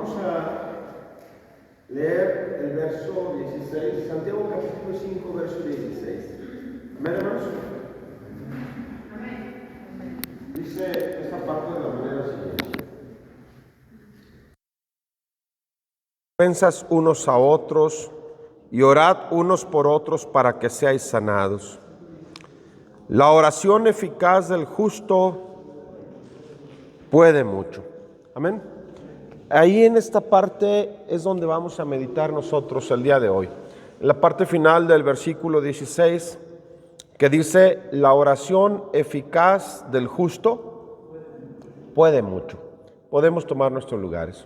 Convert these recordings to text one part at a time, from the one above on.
Vamos a leer el verso 16, Santiago capítulo 5, verso 16. ¿Amén, hermanos? Amén. Dice esta parte de la manera siguiente. Ofensas unos a otros y orad unos por otros para que seáis sanados. La oración eficaz del justo puede mucho. Amén. Ahí en esta parte es donde vamos a meditar nosotros el día de hoy. En la parte final del versículo 16, que dice, la oración eficaz del justo puede mucho. Podemos tomar nuestros lugares.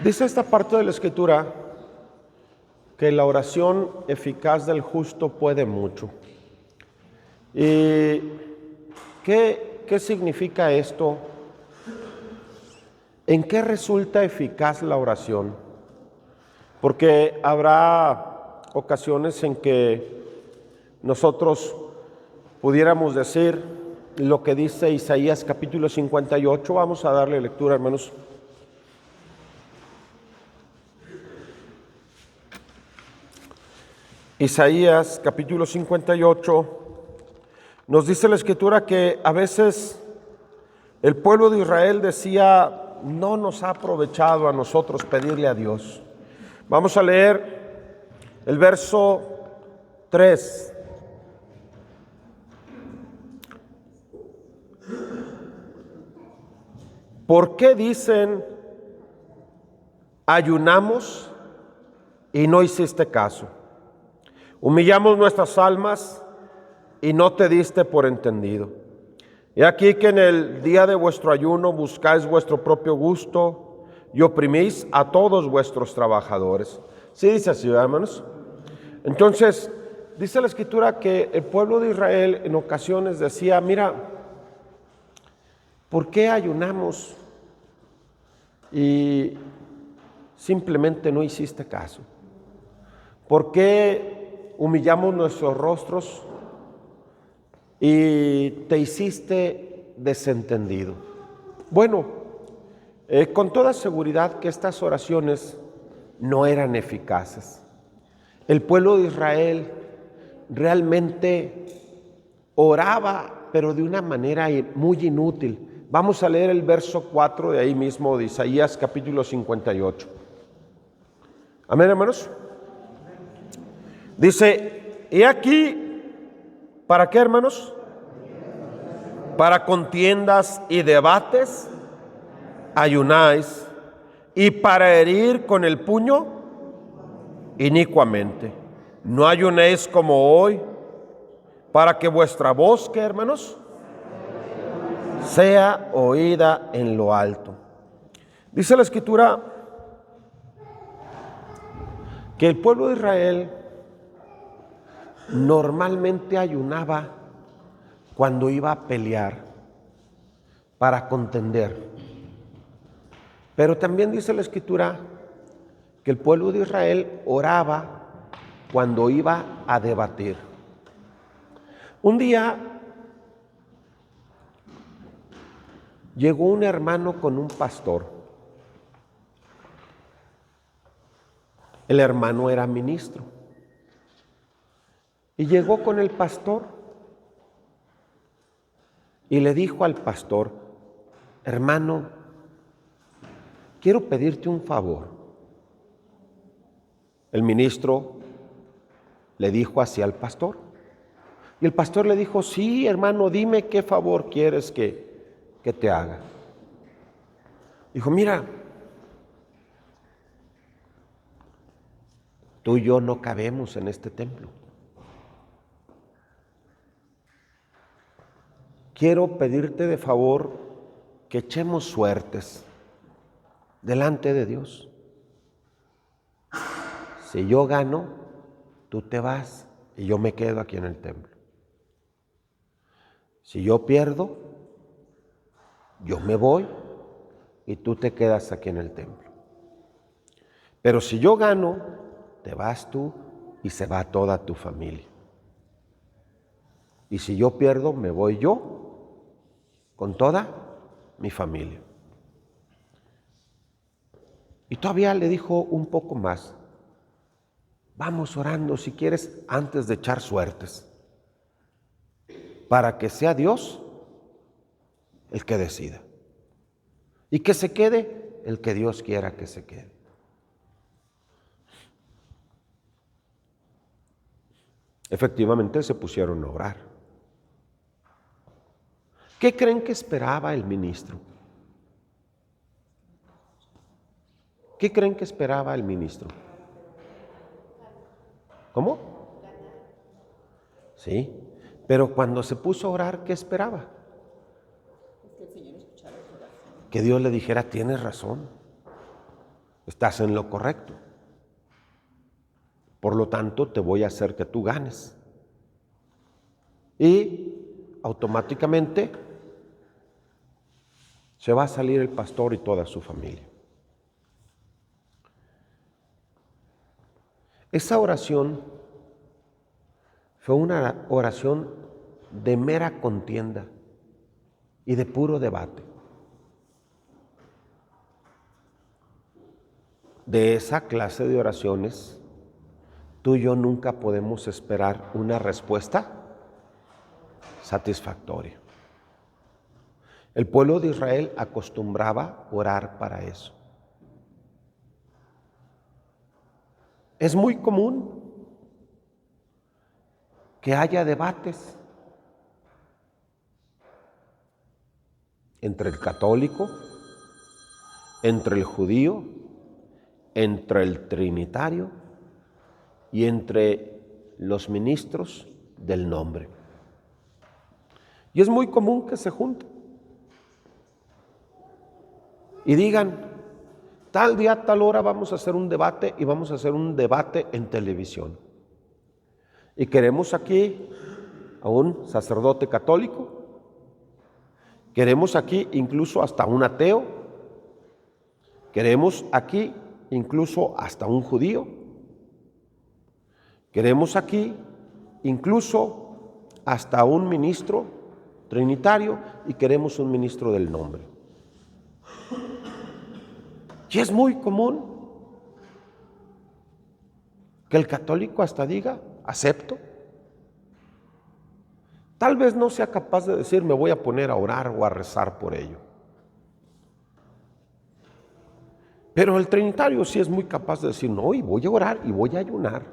Dice esta parte de la Escritura que la oración eficaz del justo puede mucho. ¿Y qué significa esto? ¿En qué resulta eficaz la oración? Porque habrá ocasiones en que nosotros pudiéramos decir lo que dice Isaías capítulo 58. Vamos a darle lectura, hermanos. Isaías capítulo 58, nos dice la Escritura que a veces el pueblo de Israel decía, no nos ha aprovechado a nosotros pedirle a Dios. Vamos a leer el verso 3. ¿Por qué dicen, ayunamos y no hiciste caso? Humillamos nuestras almas y no te diste por entendido. He aquí que en el día de vuestro ayuno buscáis vuestro propio gusto y oprimís a todos vuestros trabajadores. ¿Sí dice así, hermanos? Entonces, dice la Escritura que el pueblo de Israel en ocasiones decía, mira, ¿por qué ayunamos y simplemente no hiciste caso? ¿Por qué humillamos nuestros rostros y te hiciste desentendido? Bueno, con toda seguridad que estas oraciones no eran eficaces. El pueblo de Israel realmente oraba, pero de una manera muy inútil. Vamos a leer el verso 4 de ahí mismo de Isaías capítulo 58. Amén, hermanos. Dice, he aquí, ¿para qué, hermanos? Para contiendas y debates, ayunáis, y para herir con el puño, inicuamente. No ayunéis como hoy, para que vuestra voz, ¿qué, hermanos? Sea oída en lo alto. Dice la Escritura que el pueblo de Israel normalmente ayunaba cuando iba a pelear para contender. Pero también dice la Escritura que el pueblo de Israel oraba cuando iba a debatir. Un día llegó un hermano con un pastor. El hermano era ministro. Y llegó con el pastor y le dijo al pastor, hermano, quiero pedirte un favor. El ministro le dijo así al pastor. Y el pastor le dijo, sí, hermano, dime qué favor quieres que te haga. Dijo, mira, tú y yo no cabemos en este templo. Quiero pedirte de favor que echemos suertes delante de Dios. Si yo gano, tú te vas y yo me quedo aquí en el templo. Si yo pierdo, yo me voy y tú te quedas aquí en el templo. Pero si yo gano, te vas tú y se va toda tu familia. Y si yo pierdo, me voy yo con toda mi familia. Y todavía le dijo un poco más. Vamos orando, si quieres, antes de echar suertes, para que sea Dios el que decida. Y que se quede el que Dios quiera que se quede. Efectivamente se pusieron a orar. ¿Qué creen que esperaba el ministro? ¿Qué creen que esperaba el ministro? ¿Cómo? Sí, pero cuando se puso a orar, ¿qué esperaba? Que Dios le dijera, tienes razón, estás en lo correcto. Por lo tanto, te voy a hacer que tú ganes. Y automáticamente se va a salir el pastor y toda su familia. Esa oración fue una oración de mera contienda y de puro debate. De esa clase de oraciones, tú y yo nunca podemos esperar una respuesta satisfactoria. El pueblo de Israel acostumbraba orar para eso. Es muy común que haya debates entre el católico, entre el judío, entre el trinitario y entre los ministros del nombre. Y es muy común que se junten y digan, tal día, tal hora vamos a hacer un debate y vamos a hacer un debate en televisión. Y queremos aquí a un sacerdote católico, queremos aquí incluso hasta un ateo, queremos aquí incluso hasta un judío, queremos aquí incluso hasta un ministro trinitario y queremos un ministro del nombre. Y es muy común que el católico hasta diga, acepto. Tal vez no sea capaz de decir, me voy a poner a orar o a rezar por ello. Pero el trinitario sí es muy capaz de decir, no, y voy a orar y voy a ayunar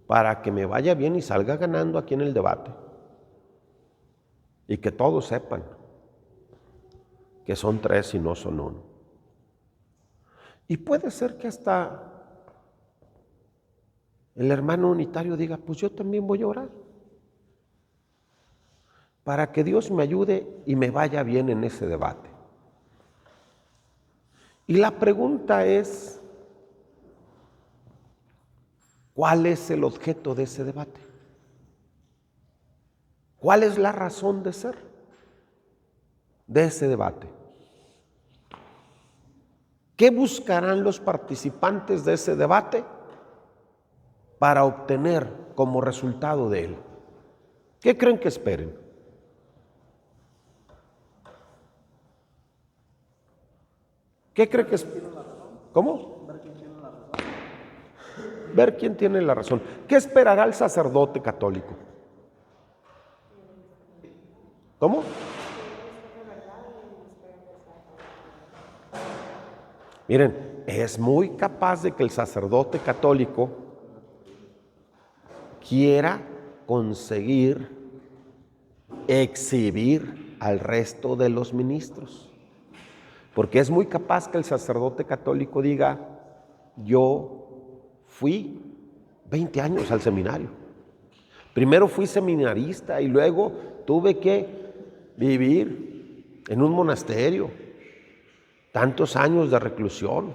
para que me vaya bien y salga ganando aquí en el debate. Y que todos sepan que son tres y no son uno. Y puede ser que hasta el hermano unitario diga, pues yo también voy a orar, para que Dios me ayude y me vaya bien en ese debate. Y la pregunta es, ¿cuál es el objeto de ese debate? ¿Cuál es la razón de ser de ese debate? ¿Qué buscarán los participantes de ese debate para obtener como resultado de él? ¿Qué creen que esperen? ¿Qué creen que esperen? ¿Cómo? Ver quién tiene la razón. ¿Qué esperará el sacerdote católico? ¿Cómo? Miren, es muy capaz de que el sacerdote católico quiera conseguir exhibir al resto de los ministros. Porque es muy capaz que el sacerdote católico diga, yo fui 20 años al seminario. Primero fui seminarista y luego tuve que vivir en un monasterio, tantos años de reclusión,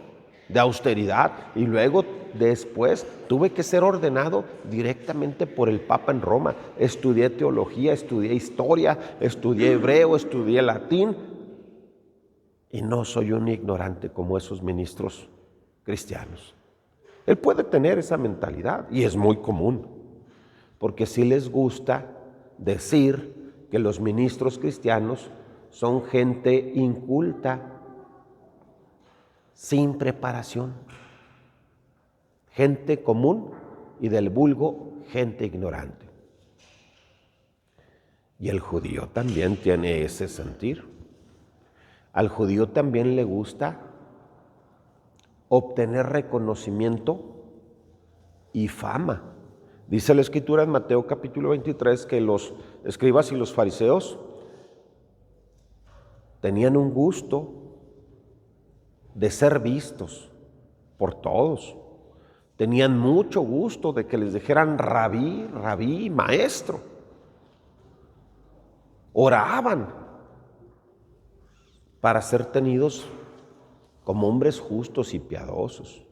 de austeridad, y luego después tuve que ser ordenado directamente por el Papa en Roma. Estudié teología, estudié historia, estudié hebreo, estudié latín, y no soy un ignorante como esos ministros cristianos. Él puede tener esa mentalidad y es muy común, porque sí les gusta decir que los ministros cristianos son gente inculta, sin preparación, gente común y del vulgo, gente ignorante. Y el judío también tiene ese sentir. Al judío también le gusta obtener reconocimiento y fama. Dice la Escritura en Mateo capítulo 23 que los escribas y los fariseos tenían un gusto de ser vistos por todos. Tenían mucho gusto de que les dijeran rabí, rabí, maestro. Oraban para ser tenidos como hombres justos y piadosos.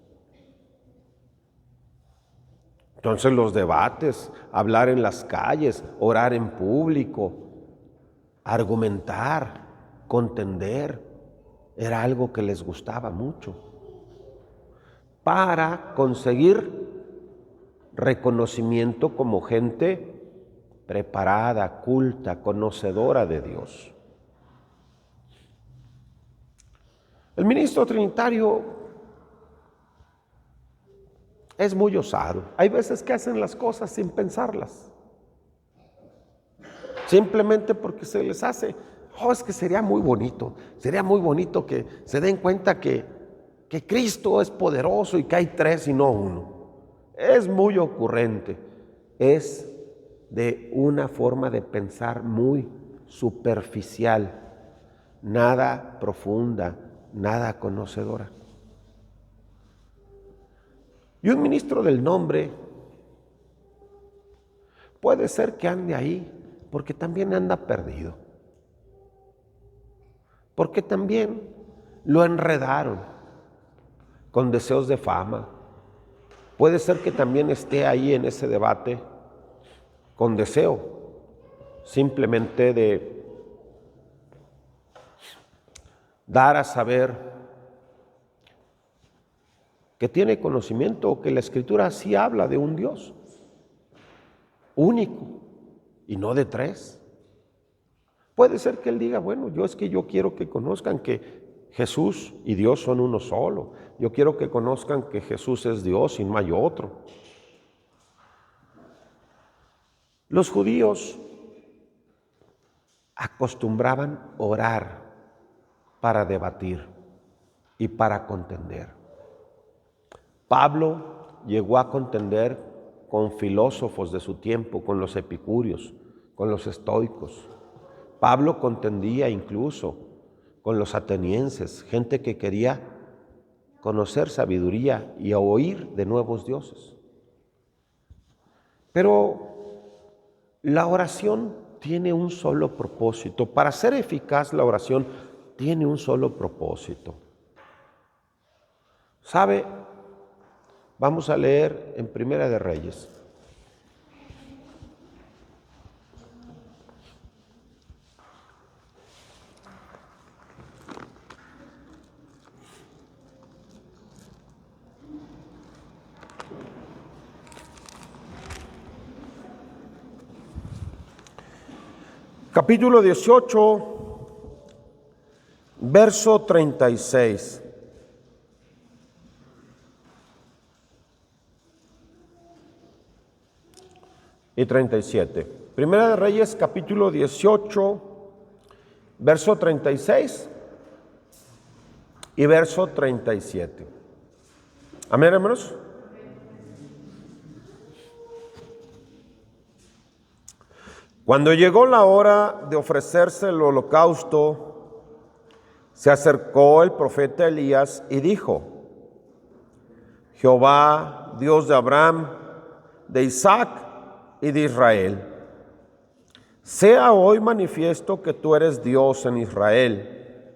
Entonces los debates, hablar en las calles, orar en público, argumentar, contender, era algo que les gustaba mucho para conseguir reconocimiento como gente preparada, culta, conocedora de Dios. El ministro trinitario es muy osado. Hay veces que hacen las cosas sin pensarlas, simplemente porque se les hace. Es que sería muy bonito que se den cuenta que Cristo es poderoso y que hay tres y no uno. Es muy ocurrente, es de una forma de pensar muy superficial, nada profunda, nada conocedora. Y un ministro del nombre puede ser que ande ahí porque también anda perdido, porque también lo enredaron con deseos de fama. Puede ser que también esté ahí en ese debate con deseo simplemente de dar a saber que tiene conocimiento o que la Escritura sí habla de un Dios único y no de tres. Puede ser que él diga, bueno, yo quiero que conozcan que Jesús y Dios son uno solo. Yo quiero que conozcan que Jesús es Dios y no hay otro. Los judíos acostumbraban orar para debatir y para contender. Pablo llegó a contender con filósofos de su tiempo, con los epicúreos, con los estoicos. Pablo contendía incluso con los atenienses, gente que quería conocer sabiduría y oír de nuevos dioses. Pero la oración tiene un solo propósito. Para ser eficaz, la oración tiene un solo propósito. ¿Sabe? Vamos a leer en Primera de Reyes. Capítulo 18, verso 36. Y 37. Primera de Reyes, capítulo 18, verso 36 y verso 37. Amén, hermanos. Cuando llegó la hora de ofrecerse el holocausto, se acercó el profeta Elías y dijo: Jehová, Dios de Abraham, de Isaac y de Israel, sea hoy manifiesto que tú eres Dios en Israel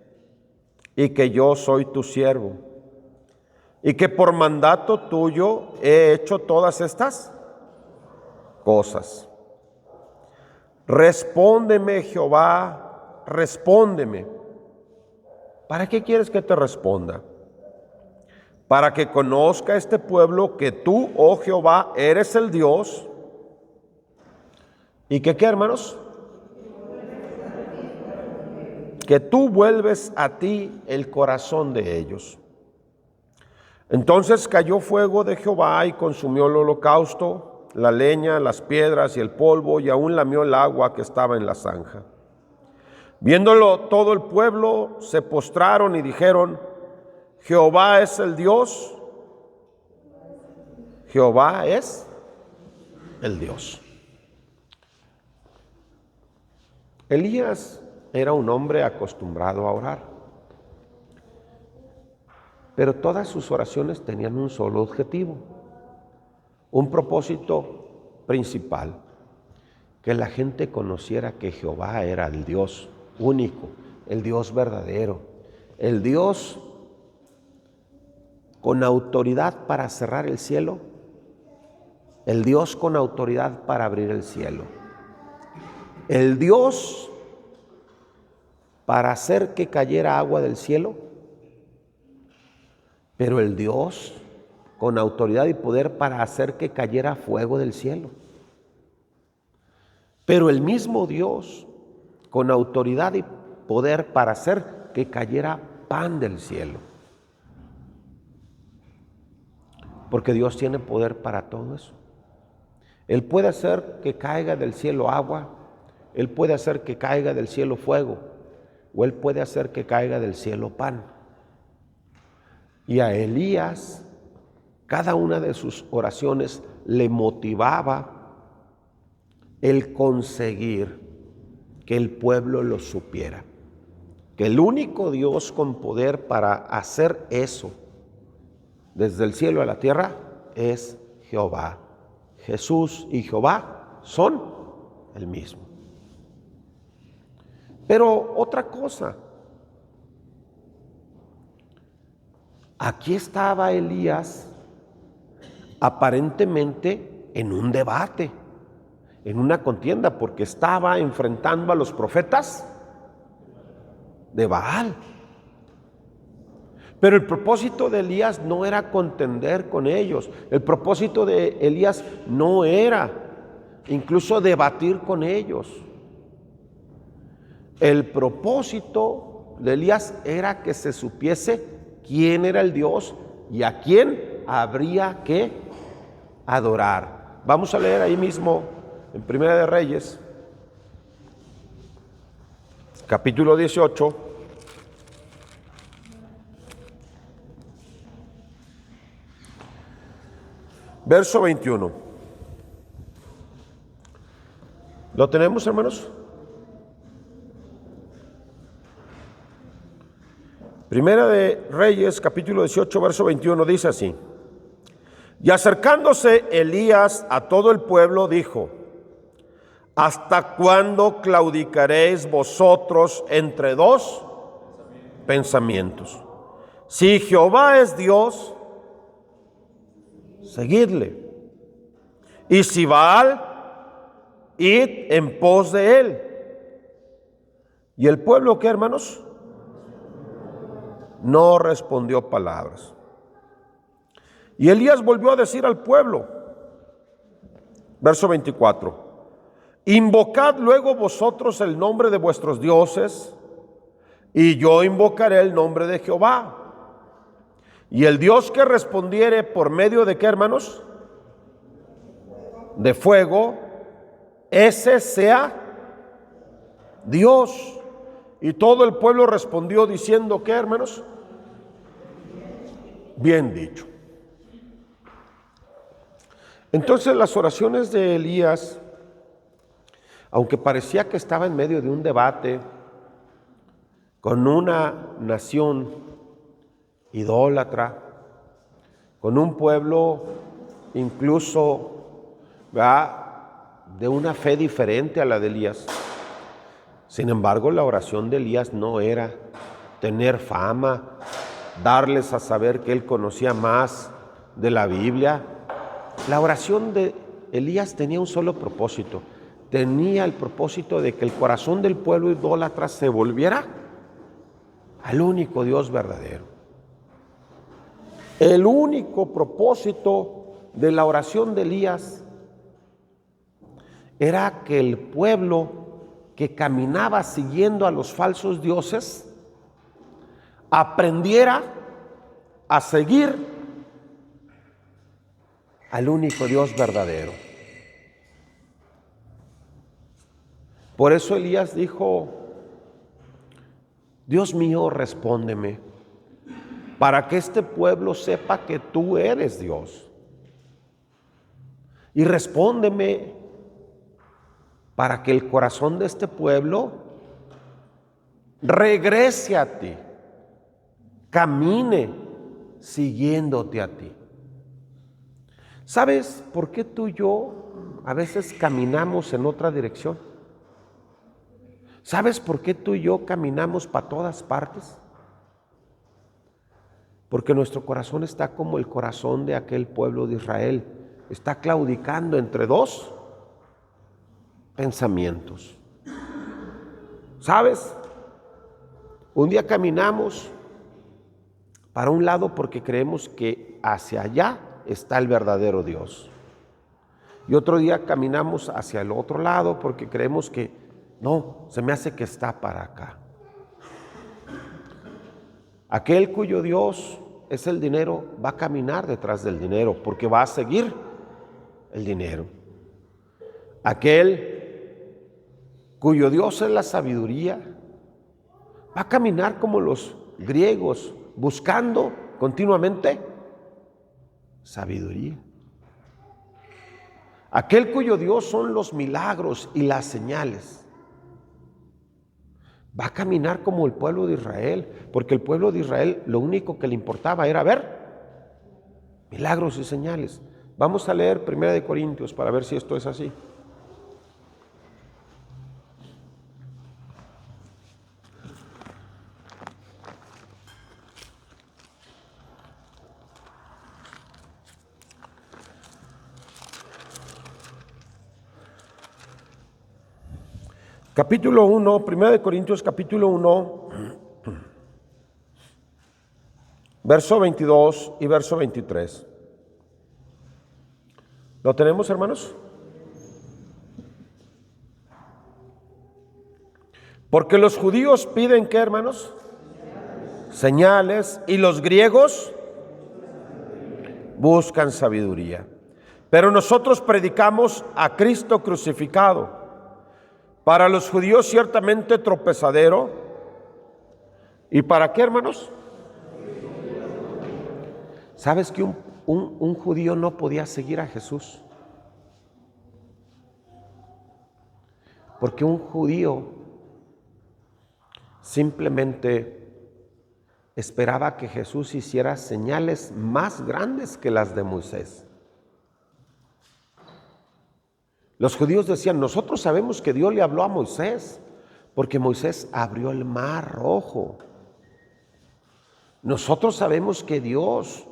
y que yo soy tu siervo y que por mandato tuyo he hecho todas estas cosas. Respóndeme, Jehová, respóndeme. ¿Para qué quieres que te responda? para que conozca este pueblo que tú, oh Jehová, eres el Dios. ¿Y que qué, hermanos? Que tú vuelves a ti el corazón de ellos. Entonces cayó fuego de Jehová y consumió el holocausto, la leña, las piedras y el polvo, y aún lamió el agua que estaba en la zanja. Viéndolo todo el pueblo, se postraron y dijeron: Jehová es el Dios. Jehová es el Dios. Elías era un hombre acostumbrado a orar, pero todas sus oraciones tenían un solo objetivo, un propósito principal: que la gente conociera que Jehová era el Dios único, el Dios verdadero, el Dios con autoridad para cerrar el cielo, el Dios con autoridad para abrir el cielo, el Dios para hacer que cayera agua del cielo, pero el Dios con autoridad y poder para hacer que cayera fuego del cielo. Pero el mismo Dios con autoridad y poder para hacer que cayera pan del cielo. Porque Dios tiene poder para todo eso. Él puede hacer que caiga del cielo agua, Él puede hacer que caiga del cielo fuego, o Él puede hacer que caiga del cielo pan. Y a Elías, cada una de sus oraciones le motivaba el conseguir que el pueblo lo supiera, que el único Dios con poder para hacer eso desde el cielo a la tierra es Jehová. Jesús y Jehová son el mismo. Pero otra cosa, aquí estaba Elías aparentemente en un debate, en una contienda, porque estaba enfrentando a los profetas de Baal. Pero el propósito de Elías no era contender con ellos. El propósito de Elías no era incluso debatir con ellos. El propósito de Elías era que se supiese quién era el Dios y a quién habría que adorar. Vamos a leer ahí mismo en Primera de Reyes, capítulo 18. Verso 21. ¿Lo tenemos, hermanos? Primera de Reyes, capítulo 18, verso 21, dice así: Y acercándose Elías a todo el pueblo, dijo: ¿Hasta cuándo claudicaréis vosotros entre dos pensamientos? Si Jehová es Dios, seguidle. Y si Baal, id en pos de él. ¿Y el pueblo qué, hermanos? No respondió palabras. Y Elías volvió a decir al pueblo, verso 24: Invocad luego vosotros el nombre de vuestros dioses, y yo invocaré el nombre de Jehová. Y el Dios que respondiere por medio de qué, hermanos? De fuego, ese sea Dios. Y todo el pueblo respondió diciendo, ¿qué, hermanos? Bien dicho. Entonces las oraciones de Elías, aunque parecía que estaba en medio de un debate con una nación idólatra, con un pueblo incluso, ¿verdad?, de una fe diferente a la de Elías. Sin embargo, la oración de Elías no era tener fama, darles a saber que él conocía más de la Biblia. La oración de Elías tenía un solo propósito. Tenía el propósito de que el corazón del pueblo idólatra se volviera al único Dios verdadero. El único propósito de la oración de Elías era que el pueblo que caminaba siguiendo a los falsos dioses aprendiera a seguir al único Dios verdadero. Por eso Elías dijo: Dios mío, respóndeme, para que este pueblo sepa que tú eres Dios. Y respóndeme para que el corazón de este pueblo regrese a ti, camine siguiéndote a ti. ¿Sabes por qué tú y yo a veces caminamos en otra dirección? ¿Sabes por qué tú y yo caminamos para todas partes? Porque nuestro corazón está como el corazón de aquel pueblo de Israel. Está claudicando entre dos pensamientos. ¿Sabes? Un día caminamos para un lado porque creemos que hacia allá está el verdadero Dios. Y otro día caminamos hacia el otro lado porque creemos que no, se me hace que está para acá. Aquel cuyo Dios es el dinero va a caminar detrás del dinero porque va a seguir el dinero. Aquel cuyo Dios es la sabiduría va a caminar como los griegos, buscando continuamente sabiduría. Aquel cuyo Dios son los milagros y las señales va a caminar como el pueblo de Israel, porque el pueblo de Israel lo único que le importaba era ver milagros y señales. Vamos a leer 1 Corintios para ver si esto es así. Capítulo 1, 1 Corintios capítulo 1, verso 22 y verso 23. ¿Lo tenemos, hermanos? Porque los judíos piden, ¿qué, hermanos? Señales. Y los griegos buscan sabiduría. Pero nosotros predicamos a Cristo crucificado. Para los judíos ciertamente tropezadero. ¿Y para qué, hermanos? ¿Sabes que un judío no podía seguir a Jesús? Porque un judío simplemente esperaba que Jesús hiciera señales más grandes que las de Moisés. Los judíos decían: nosotros sabemos que Dios le habló a Moisés, porque Moisés abrió el mar rojo. Nosotros sabemos que Dios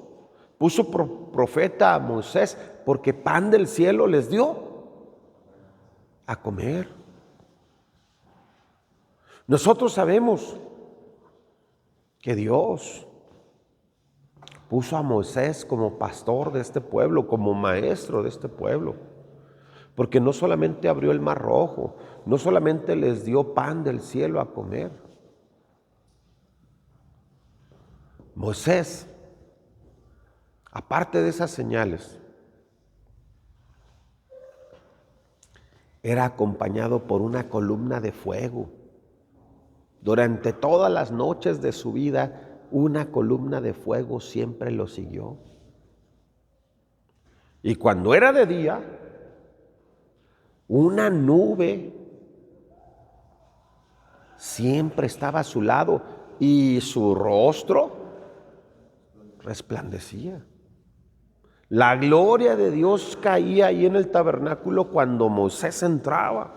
puso profeta a Moisés, porque pan del cielo les dio a comer. Nosotros sabemos que Dios puso a Moisés como pastor de este pueblo, como maestro de este pueblo. Porque no solamente abrió el mar rojo, no solamente les dio pan del cielo a comer. Moisés, aparte de esas señales, era acompañado por una columna de fuego. Durante todas las noches de su vida, una columna de fuego siempre lo siguió. Y cuando era de día, una nube siempre estaba a su lado y su rostro resplandecía. La gloria de Dios caía ahí en el tabernáculo cuando Moisés entraba.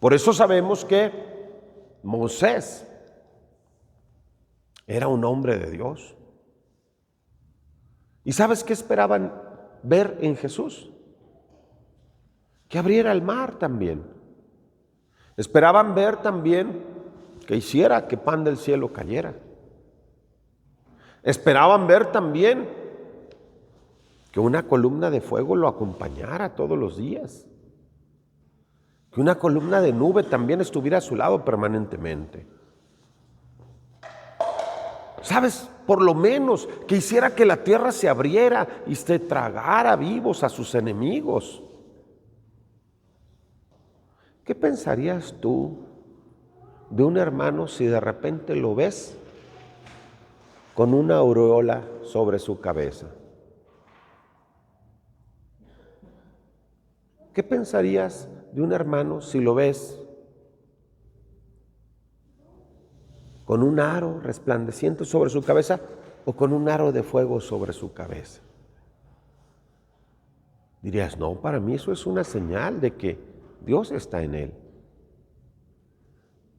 Por eso sabemos que Moisés era un hombre de Dios. ¿Y sabes qué esperaban ver en Jesús? Que abriera el mar también. Esperaban ver también que hiciera que pan del cielo cayera. Esperaban ver también que una columna de fuego lo acompañara todos los días, que una columna de nube también estuviera a su lado permanentemente. ¿Sabes? Por lo menos que hiciera que la tierra se abriera y se tragara vivos a sus enemigos. ¿Qué pensarías tú de un hermano si de repente lo ves con una aureola sobre su cabeza? ¿Qué pensarías de un hermano si lo ves con un aro resplandeciente sobre su cabeza o con un aro de fuego sobre su cabeza? Dirías, no, para mí eso es una señal de que Dios está en él.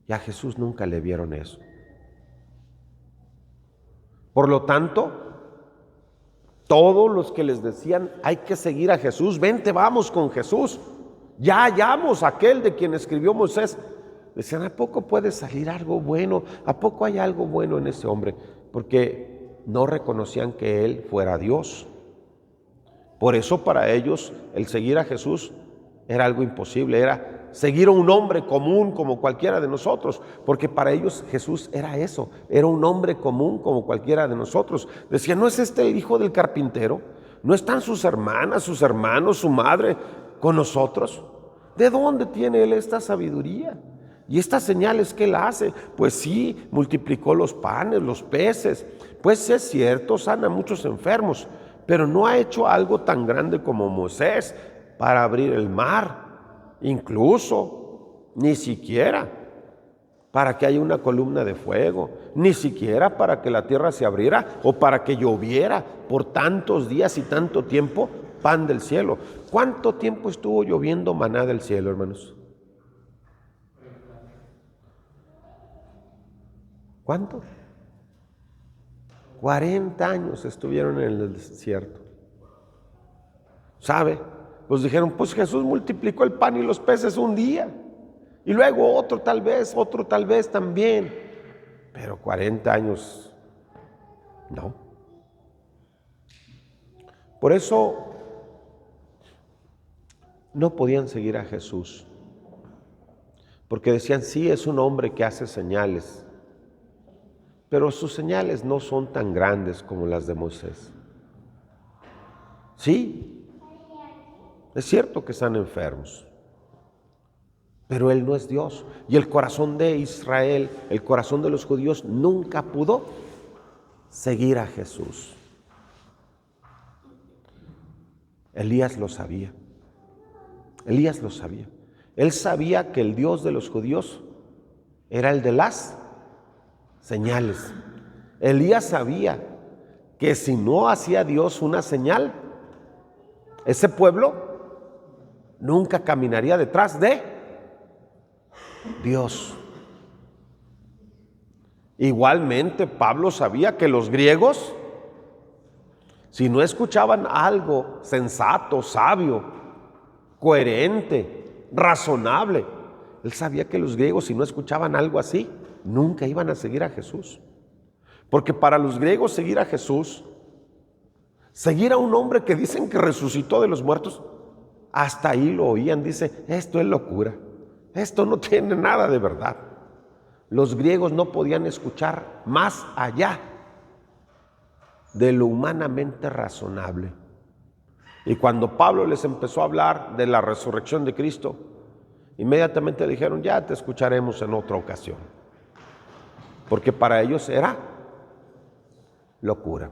Y a Jesús nunca le vieron eso. Por lo tanto, todos los que les decían, hay que seguir a Jesús, vente, vamos con Jesús, ya hallamos a aquel de quien escribió Moisés, decían, ¿a poco puede salir algo bueno? ¿A poco hay algo bueno en ese hombre? Porque no reconocían que él fuera Dios. Por eso para ellos el seguir a Jesús era algo imposible, era seguir a un hombre común como cualquiera de nosotros, porque para ellos Jesús era eso, era un hombre común como cualquiera de nosotros. Decían, ¿no es este el hijo del carpintero? ¿No están sus hermanas, sus hermanos, su madre con nosotros? ¿De dónde tiene él esta sabiduría? ¿Y estas señales que él hace? Pues sí, multiplicó los panes, los peces. Pues es cierto, sana a muchos enfermos, pero no ha hecho algo tan grande como Moisés para abrir el mar, incluso, ni siquiera para que haya una columna de fuego, ni siquiera para que la tierra se abriera o para que lloviera por tantos días y tanto tiempo pan del cielo. ¿Cuánto tiempo estuvo lloviendo maná del cielo, hermanos? ¿Cuánto? 40 años estuvieron en el desierto. ¿Sabe? Pues dijeron, pues Jesús multiplicó el pan y los peces un día. Y luego otro tal vez también. Pero 40 años, no. Por eso no podían seguir a Jesús. Porque decían, sí, es un hombre que hace señales. Pero sus señales no son tan grandes como las de Moisés. Sí, es cierto que están enfermos, pero Él no es Dios. Y el corazón de Israel, el corazón de los judíos, nunca pudo seguir a Jesús. Elías lo sabía. Elías lo sabía. Él sabía que el Dios de los judíos era el de las señales. Elías sabía que si no hacía Dios una señal, ese pueblo nunca caminaría detrás de Dios. Igualmente, Pablo sabía que los griegos, si no escuchaban algo sensato, sabio, coherente, razonable, él sabía que los griegos, si no escuchaban algo así, nunca iban a seguir a Jesús. Porque para los griegos seguir a Jesús, seguir a un hombre que dicen que resucitó de los muertos, hasta ahí lo oían, dice, esto es locura, esto no tiene nada de verdad. Los griegos no podían escuchar más allá de lo humanamente razonable. Y cuando Pablo les empezó a hablar de la resurrección de Cristo, inmediatamente dijeron, ya te escucharemos en otra ocasión. Porque para ellos era locura.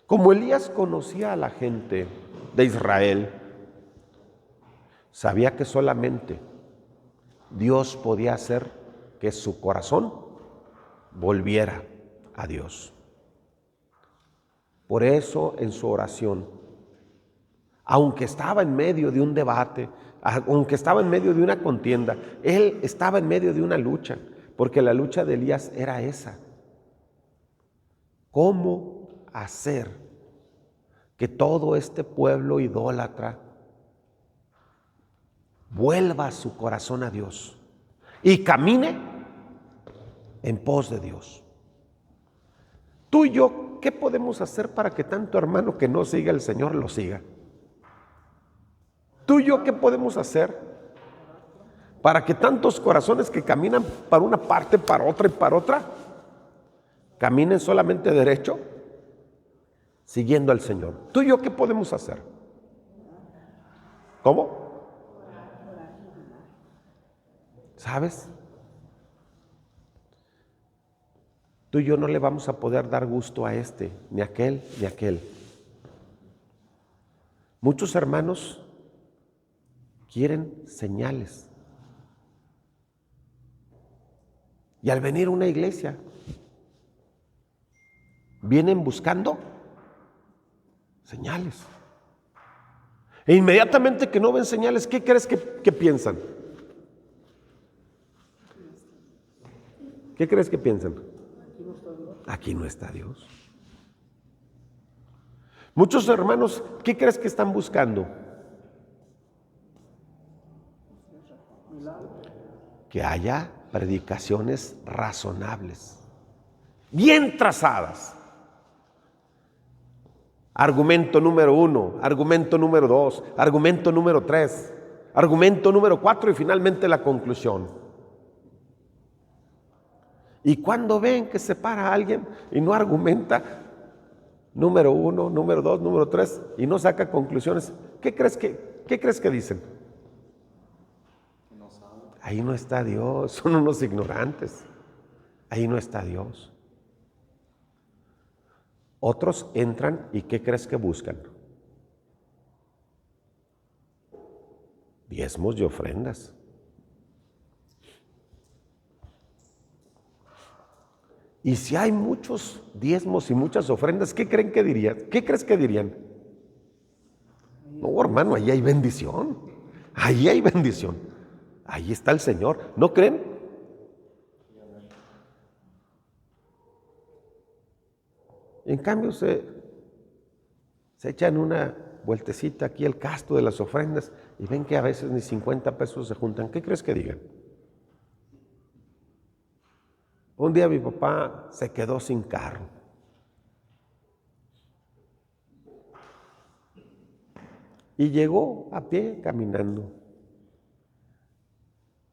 Como Elías conocía a la gente de Israel, sabía que solamente Dios podía hacer que su corazón volviera a Dios. Por eso en su oración, aunque estaba en medio de un debate, aunque estaba en medio de una contienda, él estaba en medio de una lucha, porque la lucha de Elías era esa. ¿Cómo hacer que todo este pueblo idólatra vuelva su corazón a Dios y camine en pos de Dios? Tú y yo, ¿qué podemos hacer para que tanto hermano que no siga el Señor lo siga? Tú y yo, ¿qué podemos hacer para que tantos corazones que caminan para una parte, para otra y para otra, caminen solamente derecho, siguiendo al Señor? ¿Tú y yo qué podemos hacer? ¿Cómo? ¿Sabes? Tú y yo no le vamos a poder dar gusto a este, ni a aquel, ni a aquel. Muchos hermanos quieren señales. Y al venir a una iglesia, vienen buscando señales. E inmediatamente que no ven señales, ¿qué crees que piensan? ¿Qué crees que piensan? Aquí no está Dios. Muchos hermanos, ¿qué crees que están buscando? Que haya predicaciones razonables, bien trazadas. Argumento número 1, argumento número 2, argumento número 3, argumento número 4 y finalmente la conclusión. Y cuando ven que se para alguien y no argumenta número 1, número 2, número 3 y no saca conclusiones, ¿qué crees que dicen? Ahí no está Dios, son unos ignorantes. Ahí no está Dios. Otros entran y ¿qué crees que buscan? Diezmos y ofrendas. Y si hay muchos diezmos y muchas ofrendas, ¿qué creen que dirían? ¿Qué crees que dirían? No, hermano, ahí hay bendición. Ahí hay bendición. Ahí está el Señor. ¿No creen? En cambio se echan una vueltecita aquí el casto de las ofrendas y ven que a veces ni 50 pesos se juntan. ¿Qué crees que digan? Un día mi papá se quedó sin carro. Y llegó a pie caminando.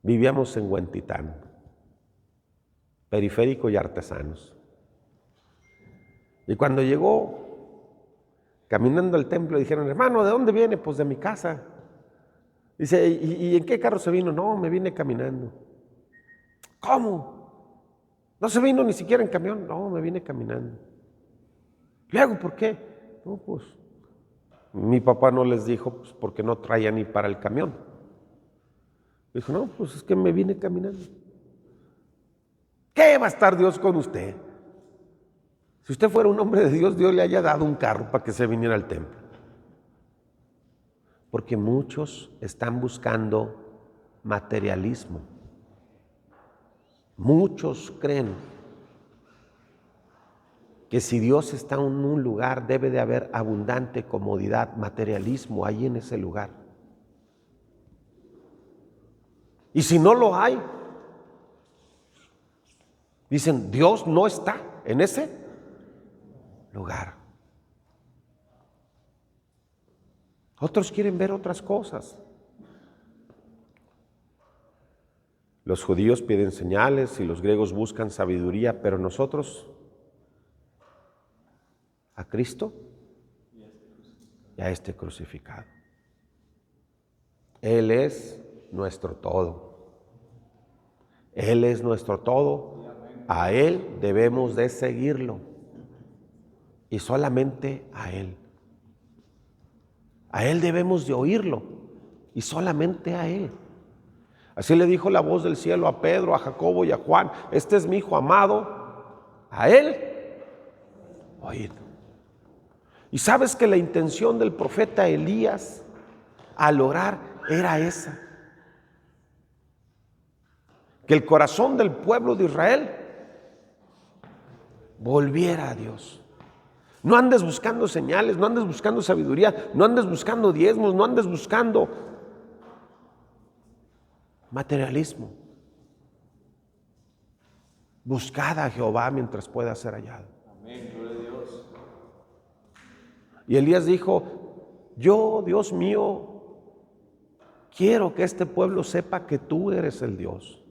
Vivíamos en Huentitán, Periférico y Artesanos. Y cuando llegó, caminando al templo, dijeron, hermano, ¿de dónde viene? Pues de mi casa. Dice, ¿y en qué carro se vino? No, me vine caminando. ¿Cómo? ¿No se vino ni siquiera en camión? No, me vine caminando. Luego, ¿por qué? No, pues, mi papá no les dijo, pues, porque no traía ni para el camión. Dijo, no, pues es que me vine caminando. ¿Qué va a estar Dios con usted? Si usted fuera un hombre de Dios, Dios le haya dado un carro para que se viniera al templo. Porque muchos están buscando materialismo. Muchos creen que si Dios está en un lugar debe de haber abundante comodidad, materialismo ahí en ese lugar. Y si no lo hay, dicen, Dios no está en ese lugar. Otros quieren ver otras cosas. Los judíos piden señales y los griegos buscan sabiduría, pero nosotros a Cristo y a este crucificado. Él es nuestro todo. Él es nuestro todo. A Él debemos de seguirlo. Y solamente a Él. A Él debemos de oírlo. Y solamente a Él. Así le dijo la voz del cielo a Pedro, a Jacobo y a Juan. Este es mi hijo amado. A Él oíd. Y sabes que la intención del profeta Elías al orar era esa. Que el corazón del pueblo de Israel volviera a Dios. No andes buscando señales, no andes buscando sabiduría, no andes buscando diezmos, no andes buscando materialismo. Buscad a Jehová mientras pueda ser hallado. Amén. Y Elías dijo, yo, Dios mío, quiero que este pueblo sepa que tú eres el Dios.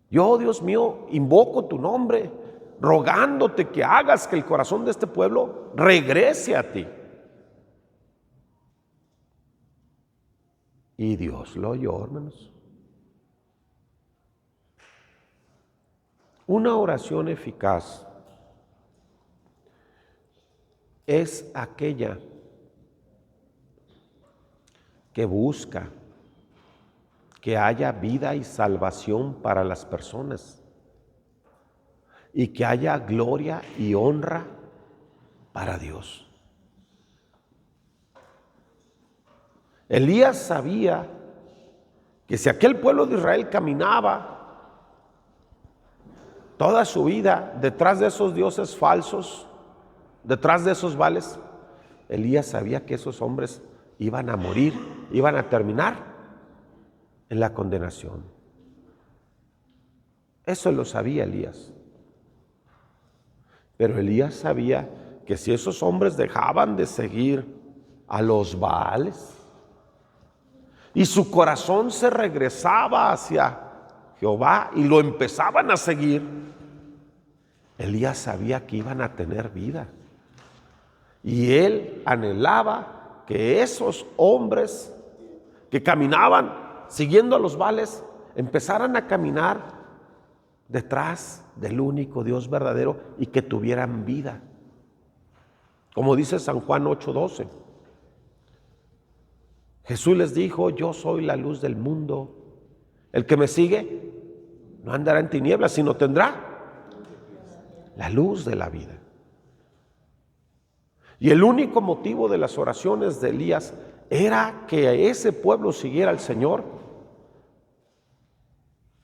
Yo, Dios mío, invoco tu nombre, rogándote que hagas que el corazón de este pueblo regrese a ti. Y Dios lo oyó, hermanos. Una oración eficaz es aquella que busca que haya vida y salvación para las personas y que haya gloria y honra para Dios. Elías sabía que si aquel pueblo de Israel caminaba toda su vida detrás de esos dioses falsos, detrás de esos vales, Elías sabía que esos hombres iban a morir, iban a terminar en la condenación. Eso lo sabía Elías. Pero Elías sabía que si esos hombres dejaban de seguir a los Baales y su corazón se regresaba hacia Jehová y lo empezaban a seguir, Elías sabía que iban a tener vida. Y él anhelaba que esos hombres que caminaban siguiendo a los Baales empezaran a caminar detrás del único Dios verdadero y que tuvieran vida. Como dice San Juan 8:12, Jesús les dijo, yo soy la luz del mundo. El que me sigue no andará en tinieblas, sino tendrá la luz de la vida. Y el único motivo de las oraciones de Elías era que ese pueblo siguiera al Señor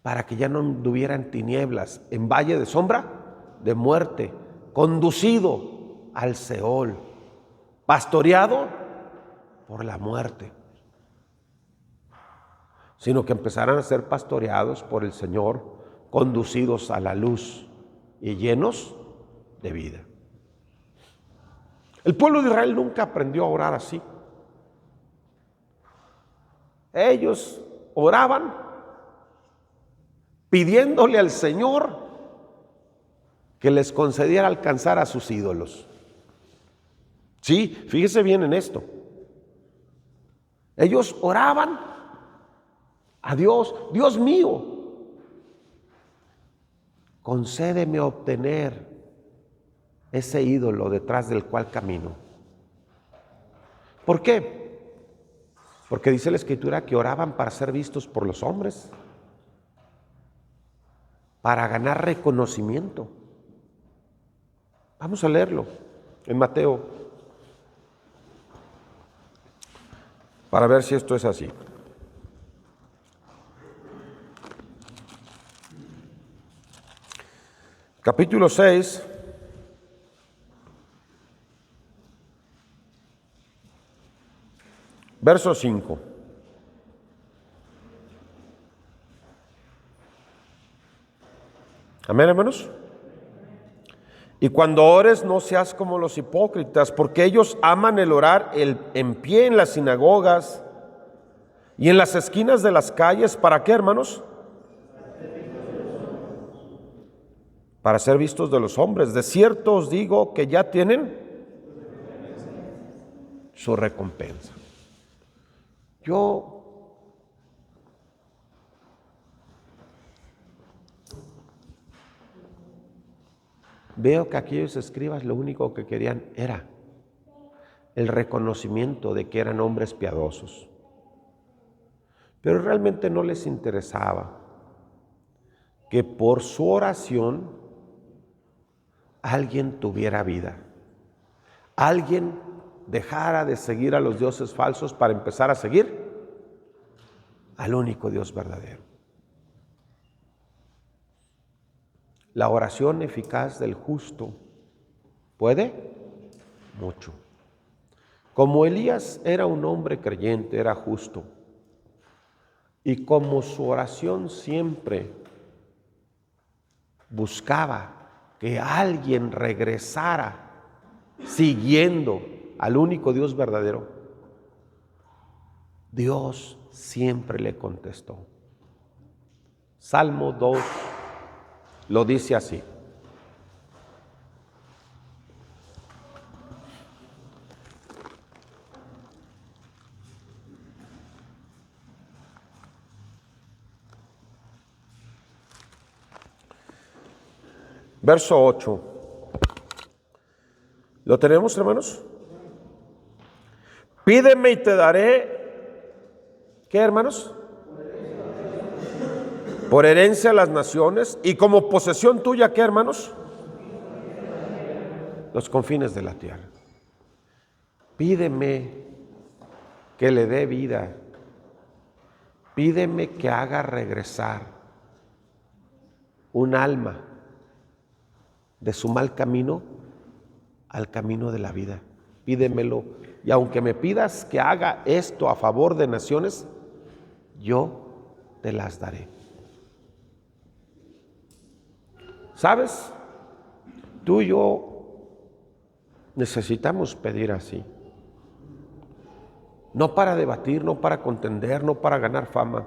para que ya no anduviera en tinieblas, en valle de sombra de muerte, conducido al Seol, pastoreado por la muerte, sino que empezaran a ser pastoreados por el Señor, conducidos a la luz y llenos de vida. El pueblo de Israel nunca aprendió a orar así. Ellos oraban pidiéndole al Señor que les concediera alcanzar a sus ídolos. Sí, fíjese bien en esto. Ellos oraban a Dios, Dios mío, concédeme obtener ese ídolo detrás del cual camino. ¿Por qué? Porque dice la Escritura que oraban para ser vistos por los hombres, para ganar reconocimiento. Vamos a leerlo en Mateo, para ver si esto es así. Capítulo 6, verso 5. Amén, hermanos. Y cuando ores, no seas como los hipócritas, porque ellos aman el orar en pie en las sinagogas y en las esquinas de las calles. ¿Para qué, hermanos? Para ser vistos de los hombres. De cierto os digo que ya tienen su recompensa. Yo veo que aquellos escribas lo único que querían era el reconocimiento de que eran hombres piadosos. Pero realmente no les interesaba que por su oración alguien tuviera vida, alguien dejara de seguir a los dioses falsos para empezar a seguir al único Dios verdadero. La oración eficaz del justo puede mucho. Como Elías era un hombre creyente, era justo, y como su oración siempre buscaba que alguien regresara siguiendo al único Dios verdadero, Dios siempre le contestó. Salmo 2 lo dice así. Verso 8. ¿Lo tenemos, hermanos? Pídeme y te daré, ¿qué, hermanos? Por herencia a las naciones y como posesión tuya, ¿qué, hermanos? Los confines de la tierra. Pídeme que le dé vida. Pídeme que haga regresar un alma de su mal camino al camino de la vida. Pídemelo. Y aunque me pidas que haga esto a favor de naciones, yo te las daré. ¿Sabes? Tú y yo necesitamos pedir así. No para debatir, no para contender, no para ganar fama.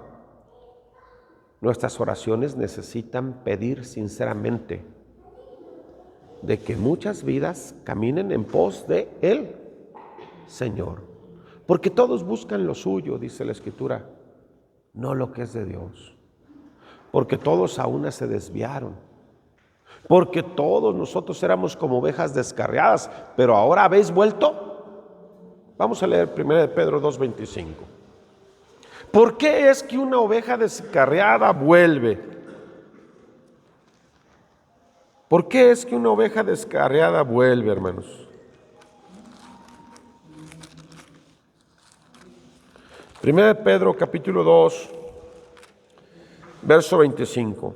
Nuestras oraciones necesitan pedir sinceramente de que muchas vidas caminen en pos de Él, Señor. Porque todos buscan lo suyo, dice la Escritura, no lo que es de Dios. Porque todos a una se desviaron. Porque todos nosotros éramos como ovejas descarriadas, pero ahora habéis vuelto. Vamos a leer 1 Pedro 2:25. ¿Por qué es que una oveja descarriada vuelve? ¿Por qué es que una oveja descarriada vuelve, hermanos? 1 Pedro capítulo 2, verso 25.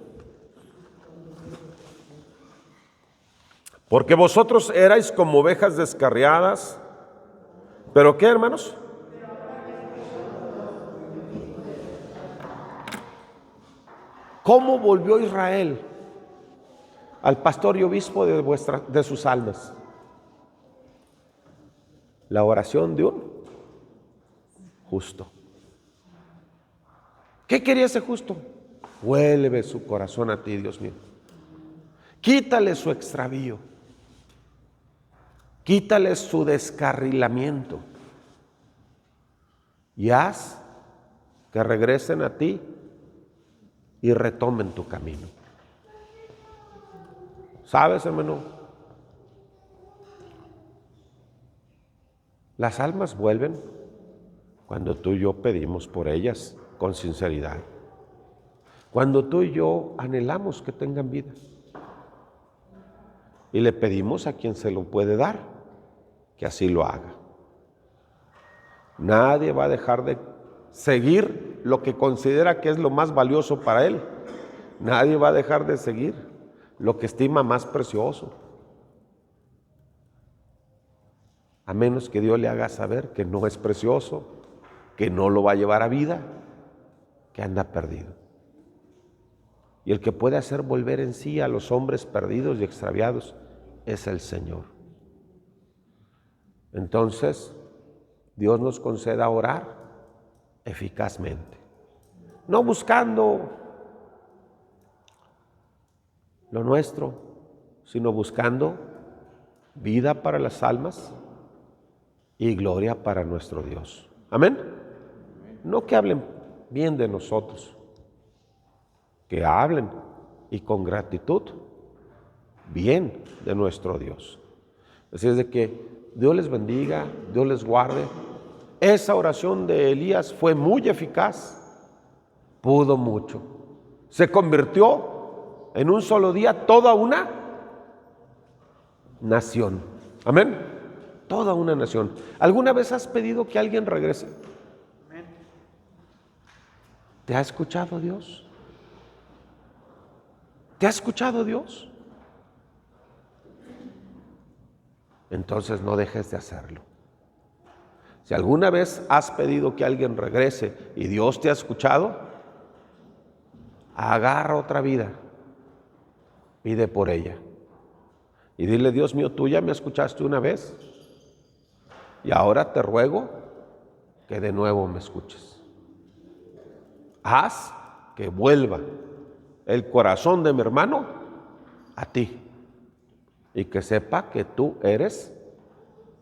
Porque vosotros erais como ovejas descarriadas, ¿pero qué, hermanos? ¿Cómo volvió Israel al pastor y obispo de sus almas? La oración de un justo. ¿Qué quería ese justo? Vuelve su corazón a ti, Dios mío. Quítale su extravío. Quítale su descarrilamiento. Y haz que regresen a ti y retomen tu camino. ¿Sabes, hermano? Las almas vuelven cuando tú y yo pedimos por ellas con sinceridad. Cuando tú y yo anhelamos que tengan vida. Y le pedimos a quien se lo puede dar, que así lo haga. Nadie va a dejar de seguir lo que considera que es lo más valioso para él. Nadie va a dejar de seguir lo que estima más precioso. A menos que Dios le haga saber que no es precioso, que no lo va a llevar a vida, que anda perdido. Y el que puede hacer volver en sí a los hombres perdidos y extraviados es el Señor. Entonces, Dios nos conceda orar eficazmente, no buscando lo nuestro, sino buscando vida para las almas y gloria para nuestro Dios. Amén. No que hablen bien de nosotros, que hablen y con gratitud bien de nuestro Dios. Así es de que Dios les bendiga, Dios les guarde. Esa oración de Elías fue muy eficaz, pudo mucho. Se convirtió en un solo día toda una nación. Amén. Toda una nación. ¿Alguna vez has pedido que alguien regrese? ¿Te ha escuchado Dios? ¿Te ha escuchado Dios? Entonces no dejes de hacerlo. Si alguna vez has pedido que alguien regrese y Dios te ha escuchado, agarra otra vida, pide por ella. Y dile: Dios mío, tú ya me escuchaste una vez y ahora te ruego que de nuevo me escuches. Haz que vuelva el corazón de mi hermano a ti y que sepa que tú eres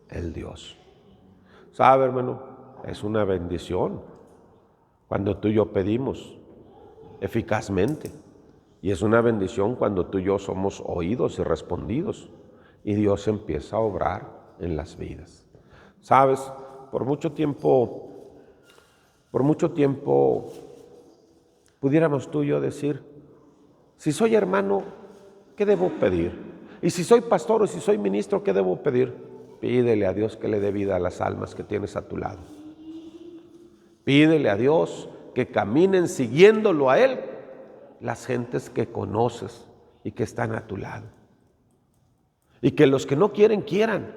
el Dios. ¿Sabe, hermano? Es una bendición cuando tú y yo pedimos eficazmente, y es una bendición cuando tú y yo somos oídos y respondidos y Dios empieza a obrar en las vidas. ¿Sabes? Por mucho tiempo pudiéramos tú y yo decir: si soy hermano, ¿qué debo pedir? Y si soy pastor o si soy ministro, ¿qué debo pedir? Pídele a Dios que le dé vida a las almas que tienes a tu lado. Pídele a Dios que caminen siguiéndolo a Él las gentes que conoces y que están a tu lado. Y que los que no quieren, quieran.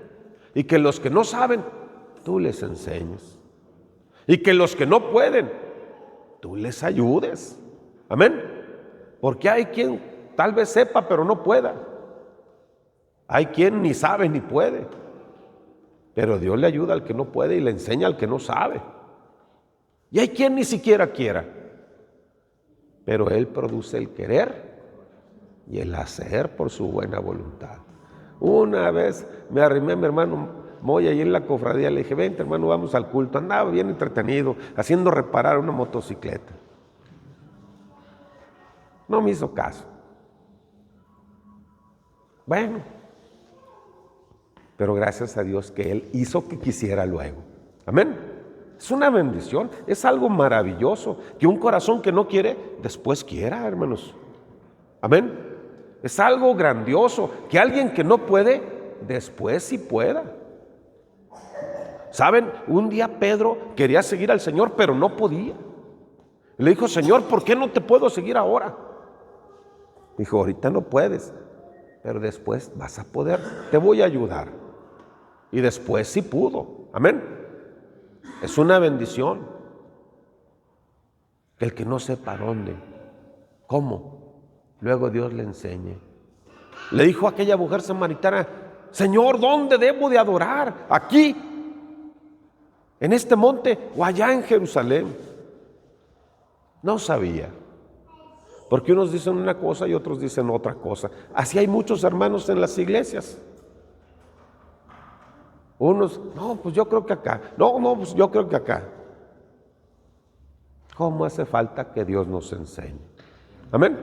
Y que los que no saben, tú les enseñes. Y que los que no pueden, tú les ayudes. Amén. Porque hay quien tal vez sepa, pero no pueda. Hay quien ni sabe ni puede. Pero Dios le ayuda al que no puede y le enseña al que no sabe. Y hay quien ni siquiera quiera. Pero Él produce el querer y el hacer por su buena voluntad. Una vez me arrimé a mi hermano Moy ahí en la cofradía, le dije: vente, hermano, vamos al culto. Andaba bien entretenido haciendo reparar una motocicleta. No me hizo caso. Bueno, pero gracias a Dios que Él hizo que quisiera luego. Amén. Es una bendición, es algo maravilloso que un corazón que no quiere, después quiera, hermanos. Amén. Es algo grandioso que alguien que no puede, después sí pueda. ¿Saben? Un día Pedro quería seguir al Señor, pero no podía. Le dijo: Señor, ¿por qué no te puedo seguir ahora? Dijo: ahorita no puedes, pero después vas a poder, te voy a ayudar. Y después sí pudo. Amén. Es una bendición que el que no sepa dónde, cómo, luego Dios le enseñe. Le dijo a aquella mujer samaritana: Señor, ¿dónde debo de adorar? ¿Aquí, en este monte, o allá en Jerusalén? No sabía, porque unos dicen una cosa y otros dicen otra cosa. Así hay muchos hermanos en las iglesias. Unos: no, pues yo creo que acá. No, pues yo creo que acá. ¿Cómo hace falta que Dios nos enseñe? Amén.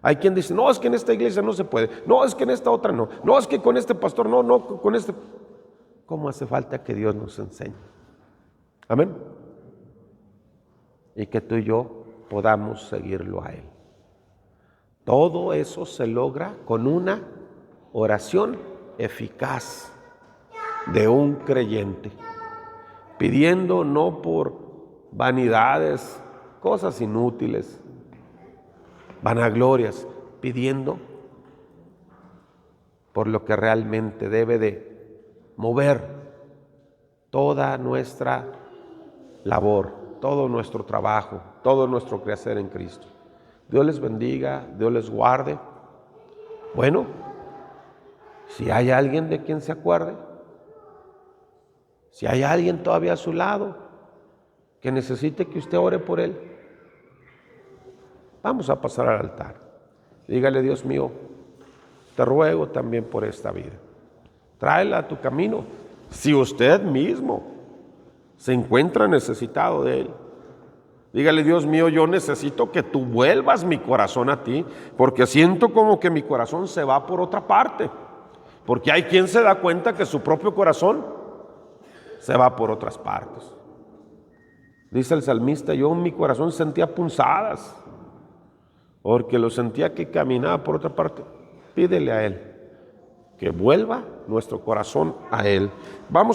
Hay quien dice: no, es que en esta iglesia no se puede. No, es que en esta otra no. No, es que con este pastor no, con este. ¿Cómo hace falta que Dios nos enseñe? Amén. Y que tú y yo podamos seguirlo a Él. Todo eso se logra con una oración eficaz de un creyente, pidiendo no por vanidades, cosas inútiles, vanaglorias, pidiendo por lo que realmente debe de mover toda nuestra labor, todo nuestro trabajo, todo nuestro quehacer en Cristo. Dios les bendiga, Dios les guarde. Bueno, si hay alguien de quien se acuerde, si hay alguien todavía a su lado que necesite que usted ore por él, vamos a pasar al altar. Dígale: Dios mío, te ruego también por esta vida. Tráela a tu camino. Si usted mismo se encuentra necesitado de él, dígale: Dios mío, yo necesito que tú vuelvas mi corazón a ti, porque siento como que mi corazón se va por otra parte. Porque hay quien se da cuenta que su propio corazón se va por otras partes. Dice el salmista: yo en mi corazón sentía punzadas, porque lo sentía que caminaba por otra parte. Pídele a Él que vuelva nuestro corazón a Él. Vamos